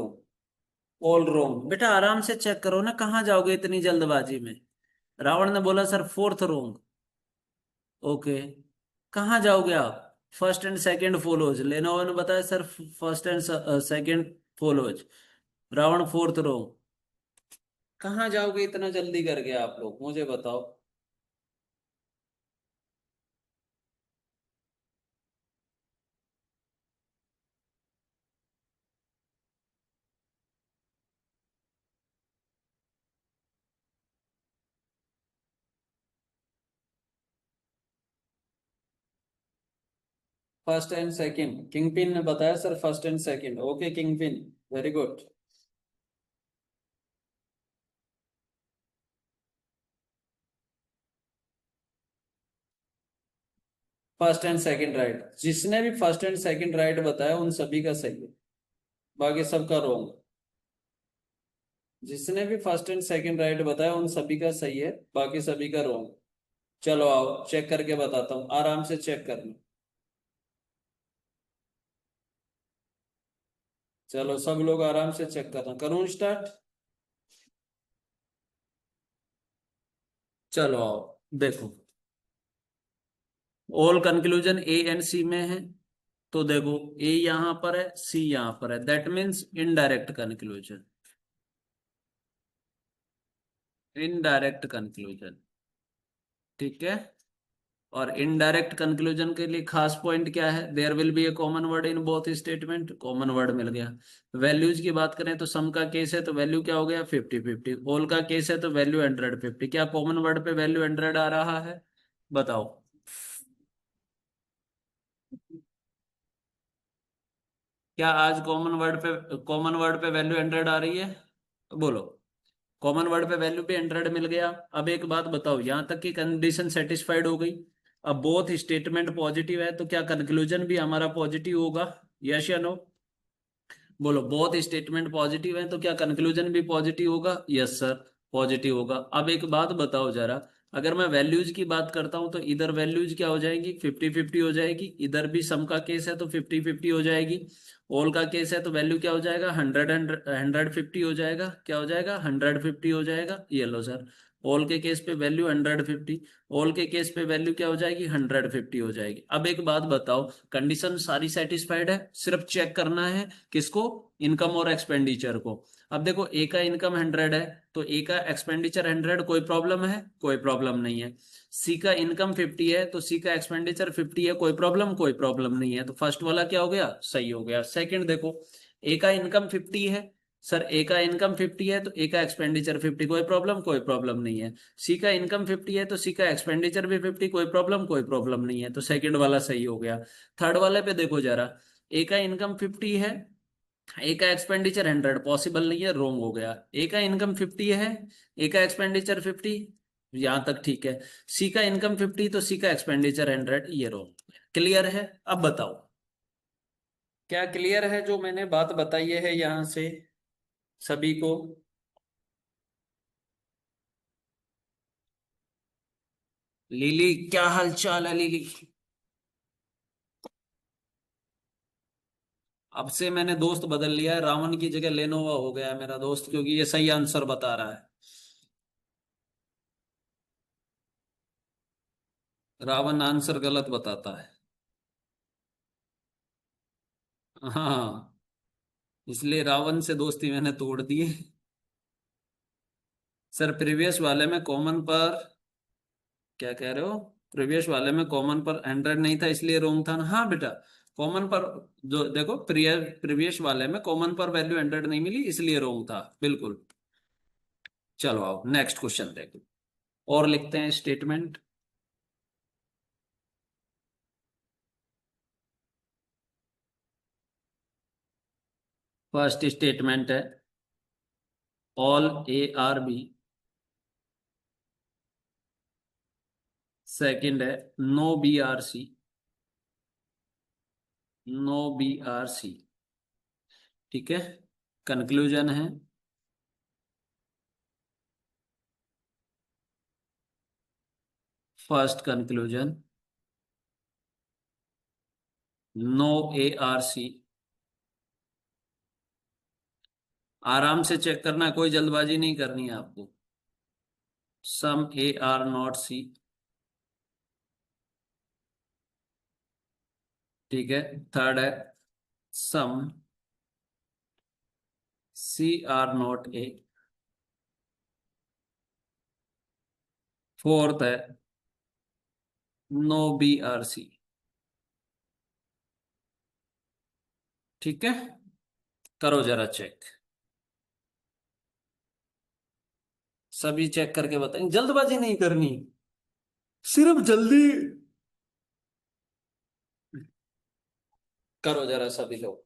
ऑल रोंग। बेटा आराम से चेक करो ना, कहाँ जाओगे इतनी जल्दबाजी में। रावण ने बोला सर फोर्थ रोंग। ओके, कहाँ जाओगे आप? First and second follows, Lenovo ने बताया sir first and second follows. Ravan fourth wrong. कहाँ जाओगे इतना जल्दी करके आप लोग, मुझे बताओ। फर्स्ट एंड सेकंड, किंगपिन ने बताया sir first and second. Okay kingpin, very good. First and second right, जिसने भी फर्स्ट एंड सेकंड राइट बताया उन सभी का सही है, बाकी सबका रॉन्ग। जिसने भी फर्स्ट एंड सेकंड राइट बताया उन सभी का सही है, बाकी सभी का रॉन्ग। चलो आओ चेक करके बताता हूँ, आराम से चेक करना। चलो सब लोग आराम से चेक करना, करूँ स्टार्ट? चलो आओ देखो, ऑल कंक्लूजन ए एंड सी में है, तो देखो ए यहां पर है, सी यहां पर है, that means indirect conclusion, indirect conclusion. ठीक है। और इनडायरेक्ट कंक्लूजन के लिए खास पॉइंट क्या है, there will be a common word in both statement, common word मिल गया। वैल्यूज की बात करें तो सम का केस है तो वैल्यू क्या हो गया 50-50, ऑल का केस है तो वैल्यू 150। क्या कॉमन वर्ड पे वैल्यू 100 आ रहा है, बताओ। क्या आज कॉमन वर्ड पे वैल्यू 100 आ रही है, बोलो। कॉमन वर्ड पे वैल्यू पे 100 मिल गया। अब एक बात बताओ, यहां तक की कंडीशन सेटिस्फाइड हो गई। अब बोथ स्टेटमेंट पॉजिटिव है तो क्या कंक्लूजन भी हमारा पॉजिटिव होगा, यस या नो, बोलो। बोथ स्टेटमेंट पॉजिटिव है तो क्या कंक्लूजन भी पॉजिटिव होगा, यस सर, पॉजिटिव होगा। अब एक बात बताओ जरा, अगर मैं वैल्यूज की बात करता हूं तो इधर वैल्यूज क्या हो जाएगी 50-50 हो जाएगी, इधर भी सम का केस है तो 50-50 हो जाएगी, ऑल का केस है तो वैल्यू क्या हो जाएगा 100-150 हो जाएगा, क्या हो जाएगा 150 हो जाएगा, ये लो सर। ऑल के केस पे वैल्यू 150, ऑल के केस पे वैल्यू क्या हो जाएगी 150 हो जाएगी। अब एक बात बताओ, कंडीशन सारी सेटिस्फाइड है, सिर्फ चेक करना है किसको, इनकम और एक्सपेंडिचर को। अब देखो ए का इनकम 100 है तो ए का एक्सपेंडिचर 100, कोई प्रॉब्लम है, कोई प्रॉब्लम नहीं है। सी का इनकम 50 है तो सी का एक्सपेंडिचर 50 है, कोई प्रॉब्लम, कोई प्रॉब्लम नहीं है। तो फर्स्ट वाला क्या हो गया, सही हो गया। सेकंड देखो, ए का इनकम 50 है, सर ए का इनकम 50 है तो ए का एक्सपेंडिचर 50, कोई प्रॉब्लम, कोई प्रॉब्लम नहीं है। सी का इनकम 50 है तो सी का एक्सपेंडिचर भी 50, कोई प्रॉब्लम, कोई प्रॉब्लम नहीं है। तो सेकंड वाला सही हो गया। थर्ड वाले पे देखो जरा, ए का इनकम 50 है, ए का एक्सपेंडिचर 100, पॉसिबल नहीं है, रोंग हो गया। ए का इनकम 50 है, ए का एक्सपेंडिचर 50, यहां तक ठीक है। सी का इनकम 50 तो सी का एक्सपेंडिचर 100, ये रोंग। क्लियर है, अब बताओ क्या क्लियर है जो मैंने बात बताई है यहां से सभी को। लिली क्या हाल चाल है लिली। अब से मैंने दोस्त बदल लिया है, रावण की जगह लेनोवा हो गया है मेरा दोस्त, क्योंकि ये सही आंसर बता रहा है। रावण आंसर गलत बताता है। हाँ, इसलिए रावण से दोस्ती मैंने तोड़ दी है। सर प्रीवियस वाले में कॉमन पर, क्या कह रहे हो, प्रीवियस वाले में कॉमन पर 100 नहीं था इसलिए रोंग था ना, हाँ बेटा। कॉमन पर, जो देखो प्रीवियस वाले में कॉमन पर वैल्यू 100 नहीं मिली इसलिए रोंग था, बिल्कुल। चलो आओ नेक्स्ट क्वेश्चन देखो, और लिखते हैं स्टेटमेंट। फर्स्ट स्टेटमेंट है all A are B, second है no B are C, no B are C. ठीक है। कंक्लूजन है first conclusion no A are C. आराम से चेक करना, कोई जल्दबाजी नहीं करनी है आपको। Some A are not C. ठीक है। थर्ड है some C are not A. Fourth है नो बी आर सी। ठीक है, करो जरा चेक, सभी चेक करके बताएं, जल्दबाजी नहीं करनी, सिर्फ जल्दी। करो जरा सभी लोग।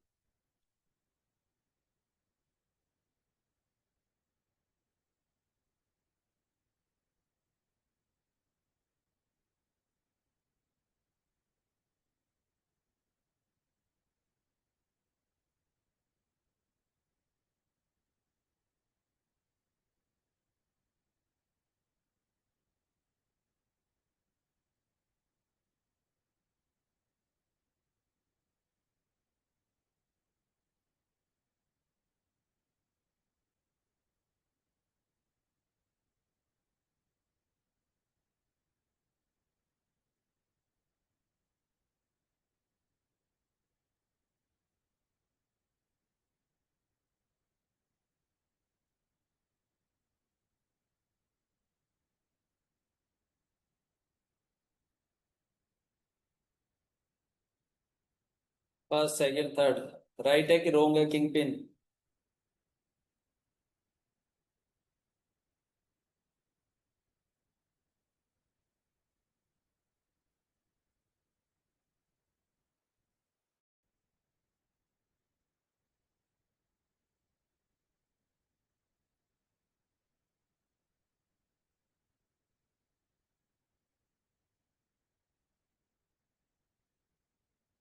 फर्स्ट सेकंड थर्ड, राइट है कि रॉन्ग है किंग पिन?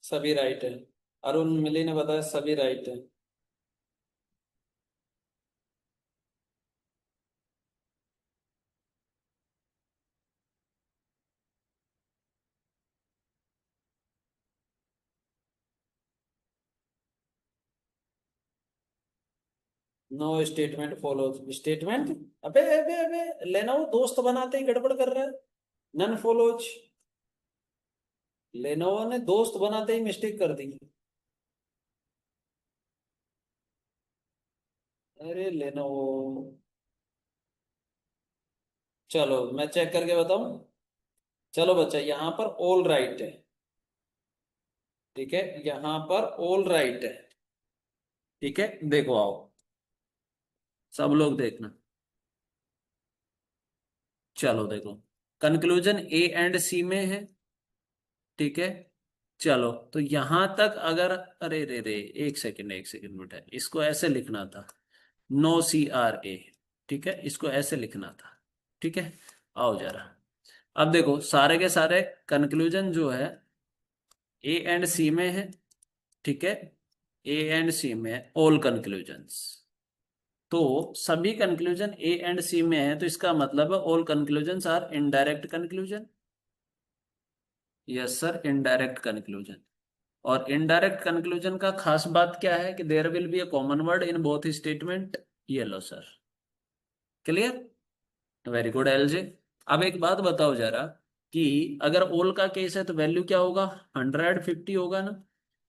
सभी राइट है। अरुण मिली ने बताया सभी राइट है। No statement follow statement. अबे अबे अबे, लेना वो दोस्त बनाते ही गड़बड़ कर रहा है। नन फॉलोज, लेनोवो ने दोस्त बनाते ही मिस्टेक कर दी। अरे लेनोवो, चलो मैं चेक करके बताऊं। चलो बच्चा, यहाँ पर ऑल राइट है। ठीक है, यहाँ पर ऑल राइट है। ठीक है, देखो आओ, सब लोग देखना। चलो देखो, कंक्लूजन ए एंड सी में है। ठीक है, चलो तो यहां तक अगर, अरे रे रे, एक सेकंड बेटा, इसको ऐसे लिखना था, नो सी आर ए। ठीक है, इसको ऐसे लिखना था। ठीक है, आओ जरा, अब देखो सारे के सारे कंक्लूजन जो है ए एंड सी में है। ठीक है, ए एंड सी में ऑल कंक्लूजन्स, तो सभी कंक्लूजन ए एंड सी में है, तो इसका मतलब है all conclusions are indirect conclusion. Yes sir, indirect conclusion. और इनडायरेक्ट कंक्लूजन का खास बात क्या है कि there will be a common word in both statement. ये लो sir, clear, very good LJ. अब एक बात बताओ जरा, कि अगर ओल का केस है तो वैल्यू क्या होगा, 150 होगा ना,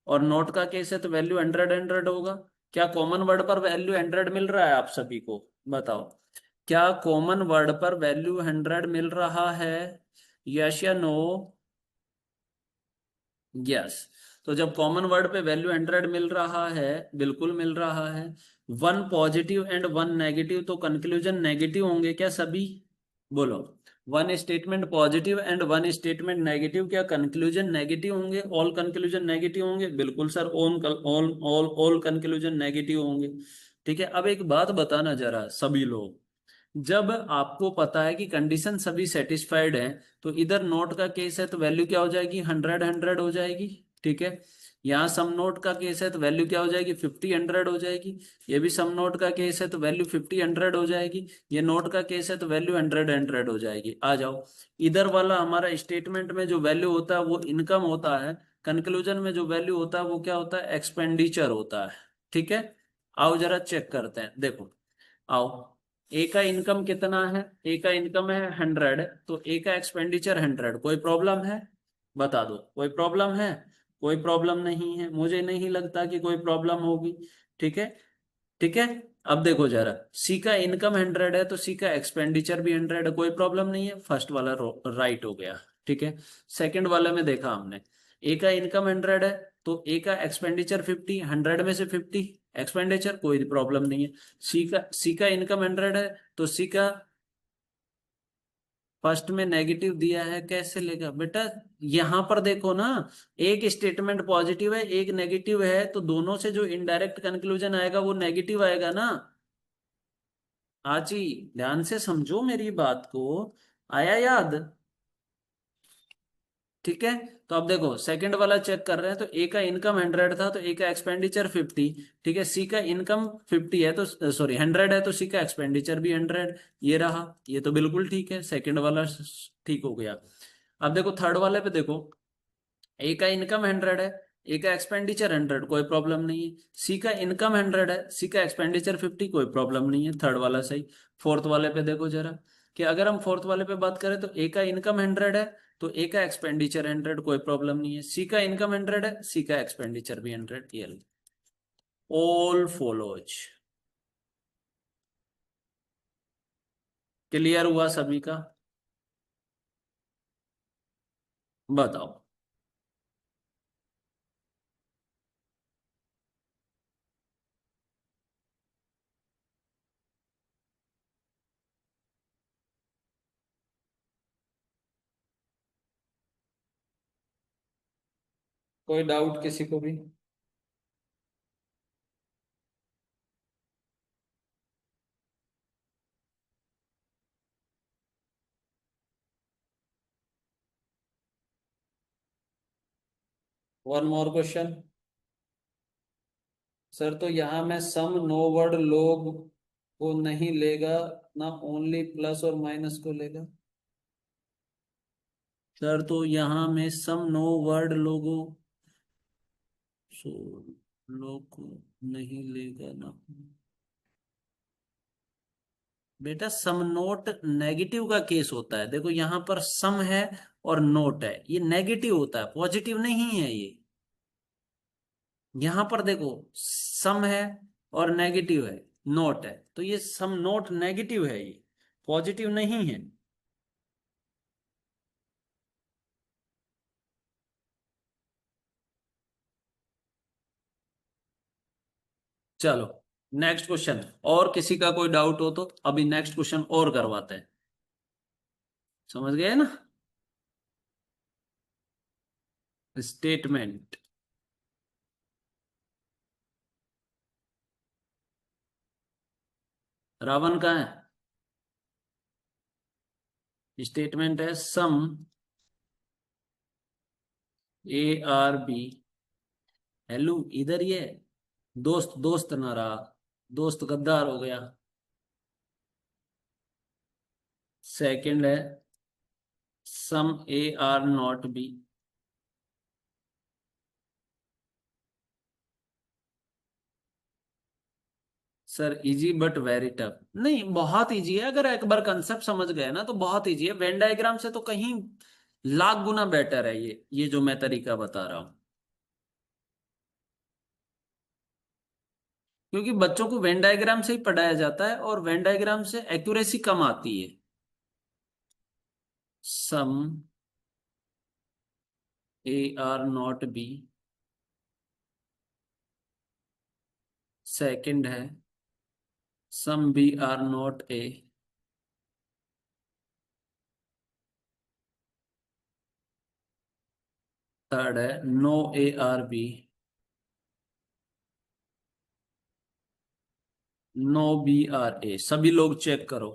और नोट का केस है तो वैल्यू 100 होगा। क्या कॉमन वर्ड पर वैल्यू 100 मिल रहा है आप सभी को? बताओ, क्या कॉमन वर्ड पर वैल्यू 100 मिल रहा है? यस या नो? यस। तो जब कॉमन वर्ड पे वैल्यू 100 मिल रहा है, बिल्कुल मिल रहा है, one positive and one negative, तो कंक्लूजन नेगेटिव होंगे क्या सभी? बोलो, one statement positive and one statement negative, क्या कंक्लूजन नेगेटिव होंगे? ऑल कंक्लूजन नेगेटिव होंगे? बिल्कुल sir, all all all all conclusion negative होंगे। ठीक है, अब एक बात बताना जरा सभी लोग, जब आपको पता है कि कंडीशन सभी सेटिस्फाइड है, तो इधर नोट का केस है तो वैल्यू क्या हो जाएगी, 100 हो जाएगी। ठीक है, यहाँ सम नोट का केस है तो वैल्यू क्या हो जाएगी, 50 हो जाएगी। ये भी सम नोट का केस है तो वैल्यू 50 हो जाएगी। ये नोट का केस है तो वैल्यू 100 हो जाएगी। आ जाओ, इधर वाला हमारा स्टेटमेंट में जो वैल्यू होता है वो इनकम होता है, कंक्लूजन में जो वैल्यू होता है वो क्या होता है, एक्सपेंडिचर होता है। ठीक है, आओ जरा चेक करते हैं, देखो, आओ। ए का इनकम कितना है? ए का इनकम है 100, तो ए का एक्सपेंडिचर 100, कोई प्रॉब्लम है? बता दो, कोई प्रॉब्लम है? कोई प्रॉब्लम नहीं है, मुझे नहीं लगता कि कोई प्रॉब्लम होगी। ठीक है, ठीक है। अब देखो जरा, सी का इनकम 100 है तो सी का एक्सपेंडिचर भी 100 है, कोई प्रॉब्लम नहीं है, फर्स्ट वाला राइट हो गया। ठीक है, सेकंड वाले में देखा हमने, ए का इनकम 100 है तो ए का एक्सपेंडिचर 50, 100 में से 50 एक्सपेंडिचर, कोई प्रॉब्लम नहीं है। सी का इनकम 100 है तो सी का फर्स्ट में नेगेटिव दिया है, कैसे लेगा बेटा? यहां पर देखो ना, एक स्टेटमेंट पॉजिटिव है एक नेगेटिव है, तो दोनों से जो इनडायरेक्ट कंक्लूजन आएगा वो नेगेटिव आएगा ना। आजी, ध्यान से समझो मेरी बात को, आया याद? ठीक है, तो अब देखो सेकंड वाला चेक कर रहे हैं, तो ए का इनकम 100 था तो ए का एक्सपेंडिचर 50। ठीक है, सी का इनकम 50 है तो, सॉरी 100 है तो सी का एक्सपेंडिचर भी 100। ये रहा, ये तो बिल्कुल ठीक है, सेकंड वाला ठीक हो गया। अब देखो थर्ड वाले पे देखो, ए का इनकम 100 है, ए का एक्सपेंडिचर 100, कोई प्रॉब्लम नहीं है। सी का इनकम 100 है, सी का एक्सपेंडिचर 50, कोई प्रॉब्लम नहीं है, थर्ड वाला सही। फोर्थ वाले पे देखो जरा, कि अगर हम फोर्थ वाले पे बात करें तो ए का इनकम 100 है तो ए का एक्सपेंडिचर 100, कोई प्रॉब्लम नहीं है। सी का इनकम 100 है, सी का एक्सपेंडिचर भी 100। ये ऑल फॉलोज, क्लियर हुआ सभी का? बताओ। कोई डाउट किसी को भी? One more question. सर तो यहाँ में सम नो वर्ड लोग को नहीं लेगा, ना ओनली प्लस और माइनस को लेगा। सर तो यहाँ में सम नो वर्ड लोगों सो लोग को नहीं लेगा ना। बेटा सम नोट नेगेटिव का केस होता है, देखो यहाँ पर सम है और नोट है, ये नेगेटिव होता है, पॉजिटिव नहीं है ये। यहां पर देखो सम है और नेगेटिव है, नोट है, तो ये सम नोट नेगेटिव है, ये पॉजिटिव नहीं है। चलो नेक्स्ट क्वेश्चन, और किसी का कोई डाउट हो तो अभी नेक्स्ट क्वेश्चन और करवाते हैं। समझ गए ना? स्टेटमेंट। रावण कहाँ है? स्टेटमेंट है सम ARB। हेलो इधर ये दोस्त दोस्त ना रहा, दोस्त गद्दार हो गया। सेकंड है some AR not B। Sir easy but very tough नहीं, बहुत इजी है, अगर एक बार कंसेप्ट समझ गए ना तो बहुत इजी है। वेन डायग्राम से तो कहीं लाख गुना बेटर है ये जो मैं तरीका बता रहा हूं, क्योंकि बच्चों को वेन डायग्राम से ही पढ़ाया जाता है और वेन डायग्राम से एक्यूरेसी कम आती है। Some AR not B। Second है some BR not A। Third है नो ARB। No BRA। सभी लोग चेक करो।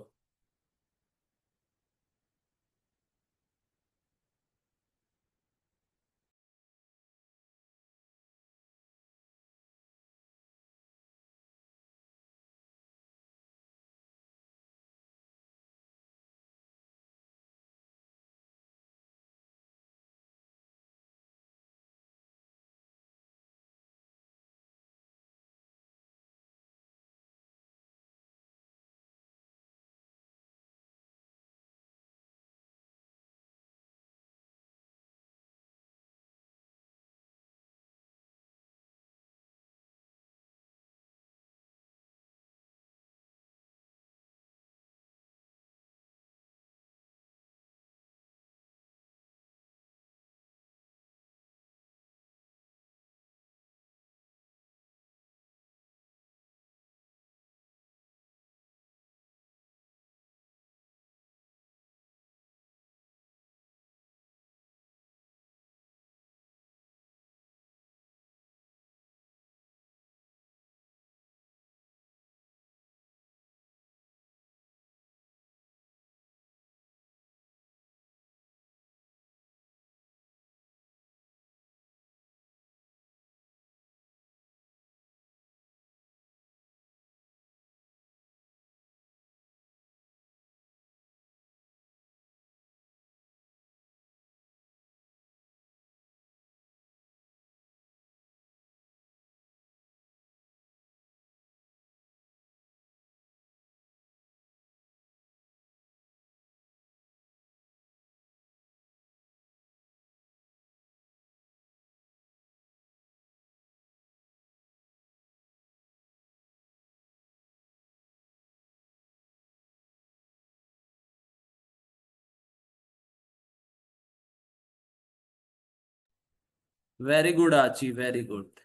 Very good Achi, very good.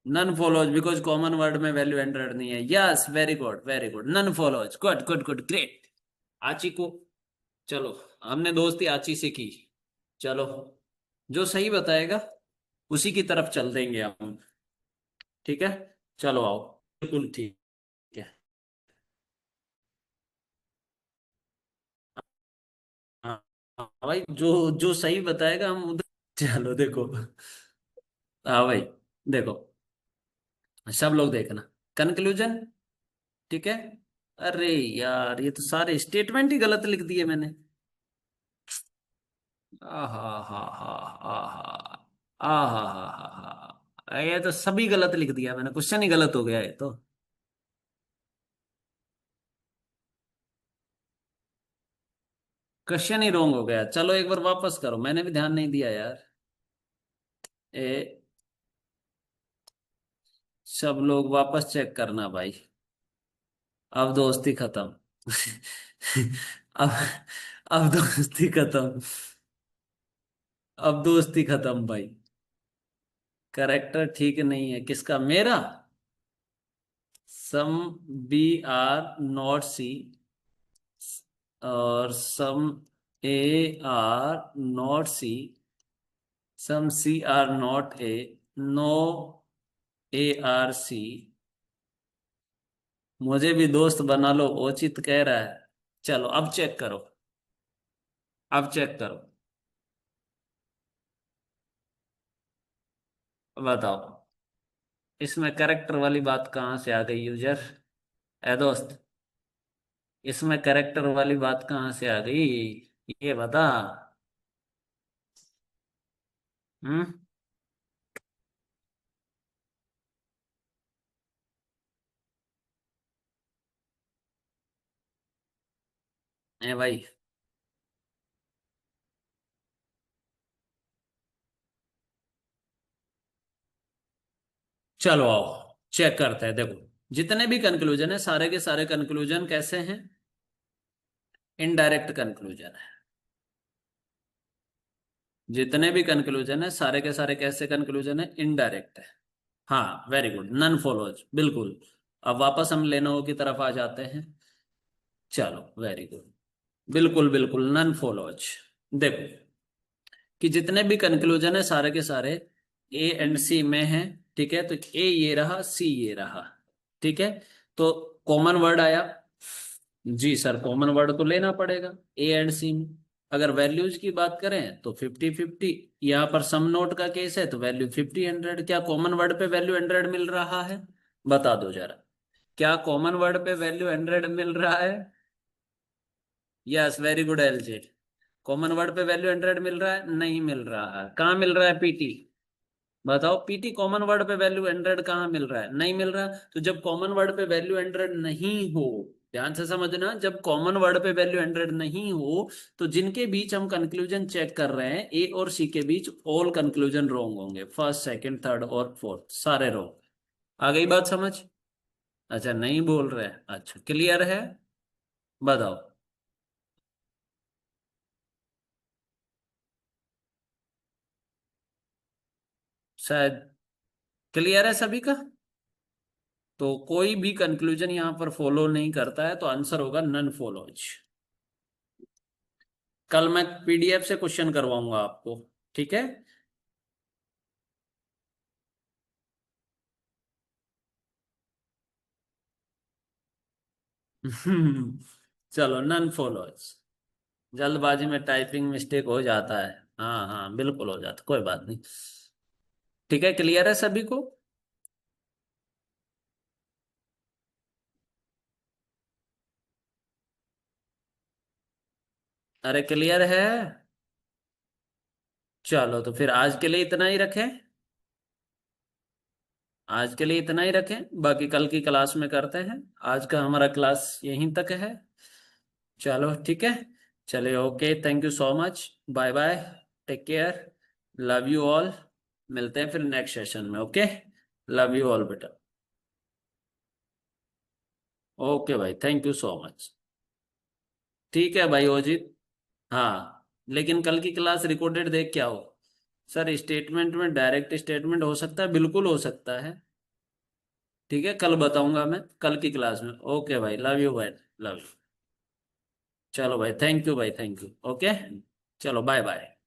None follows because common word में वैल्यू एंटर्ड नहीं है। Yes very good very good, none follows, good good good great. Achi को, चलो हमने दोस्ती आची से की। चलो जो सही बताएगा उसी की तरफ चल देंगे हम। ठीक है, चलो आओ। बिल्कुल ठीक है। हाँ हाँ भाई, जो जो सही बताएगा हम उधर। चलो देखो। हाँ भाई, देखो, सब लोग देखना। कंक्लूजन। ठीक है। अरे यार, ये तो सारे स्टेटमेंट ही गलत लिख दिए मैंने। आहा हा हा आहा आहा हा, ये तो सभी गलत लिख दिया मैंने, क्वेश्चन ही गलत हो गया ये तो। क्वेश्चन ही रॉन्ग हो गया। चलो एक बार वापस करो, मैंने भी ध्यान नहीं दिया यार। ए, सब लोग वापस चेक करना भाई। अब दोस्ती खत्म। अब अब दोस्ती खत्म। अब दोस्ती खत्म भाई। करेक्टर ठीक नहीं है किसका, मेरा? Some B are not C, और some A are not C, some C are not A, no A are C. मुझे भी दोस्त बना लो, ओचित कह रहा है। चलो अब चेक करो। अब चेक करो। बताओ, इसमें करेक्टर वाली बात कहाँ से आ गई यूजर? ए दोस्त, इसमें करेक्टर वाली बात कहाँ से आ गई, ये बता। हम्म। ए भाई, चलो आओ चेक करते हैं। देखो, जितने भी कंक्लूजन है, सारे के सारे कंक्लूजन कैसे हैं? इनडायरेक्ट कंक्लूजन है। जितने भी कंक्लूजन है, सारे के सारे कैसे कंक्लूजन है? इनडायरेक्ट है। हाँ वेरी गुड, नन फॉलोज, बिल्कुल। अब वापस हम लेनोवो की तरफ आ जाते हैं। चलो वेरी गुड, बिल्कुल बिल्कुल नन फॉलोज। देखो कि जितने भी कंक्लूजन है, सारे के सारे ए एंड सी में हैं। ठीक है, तो ए ये रहा, सी ये रहा। ठीक है, तो कॉमन वर्ड आया। जी सर, कॉमन वर्ड तो लेना पड़ेगा ए एंड सी में। अगर वैल्यूज की बात करें तो 50-50। यहाँ पर सम नोट का केस है तो वैल्यू 50-100। क्या कॉमन वर्ड पे वैल्यू 100 मिल रहा है? बता दो जरा। क्या कॉमन वर्ड पे वैल्यू 100 मिल रहा है? Yes very good LJ. Common word पे वैल्यू 100 मिल रहा है? नहीं मिल रहा है। कहाँ मिल रहा है पीटी? बताओ पीटी, कॉमन वर्ड पे वैल्यू 100 कहाँ मिल रहा है? नहीं मिल रहा। तो जब कॉमन वर्ड पे वैल्यू 100 नहीं हो, ध्यान से समझना, जब कॉमन वर्ड पे वैल्यू 100 नहीं हो, तो जिनके बीच हम कंक्लूजन चेक कर रहे हैं, ए और सी के बीच, ऑल कंक्लूजन रॉन्ग होंगे। फर्स्ट, सेकंड, थर्ड और फोर्थ सारे रॉन्ग। आ गई बात समझ? अच्छा नहीं बोल रहे? अच्छा क्लियर है। बताओ। शायद क्लियर है सभी का। तो कोई भी कंक्लूजन यहां पर फॉलो नहीं करता है, तो आंसर होगा नन फॉलोज। कल मैं पीडीएफ से क्वेश्चन करवाऊंगा आपको। ठीक है। चलो नन फॉलोज। जल्दबाजी में टाइपिंग मिस्टेक हो जाता है। हाँ हाँ बिल्कुल हो जाता, कोई बात नहीं। ठीक है, क्लियर है सभी को? अरे क्लियर है। चलो तो फिर आज के लिए इतना ही रखें। आज के लिए इतना ही रखें, बाकी कल की क्लास में करते हैं। आज का हमारा क्लास यहीं तक है। चलो ठीक है। चलिए okay, thank you so much. Bye bye. Take care. Love you all. मिलते हैं फिर नेक्स्ट सेशन में। ओके। लव यू ऑल बेटा। ओके भाई, थैंक यू सो मच। ठीक है भाई अजीत। हाँ, लेकिन कल की क्लास रिकॉर्डेड देख के आओ। सर स्टेटमेंट में डायरेक्ट स्टेटमेंट हो सकता है, बिल्कुल हो सकता है। ठीक है, कल बताऊंगा मैं कल की क्लास में। ओके भाई, लव यू भाई। Love you. चलो भाई, थैंक यू भाई, थैंक यू। ओके। चलो बाय बाय।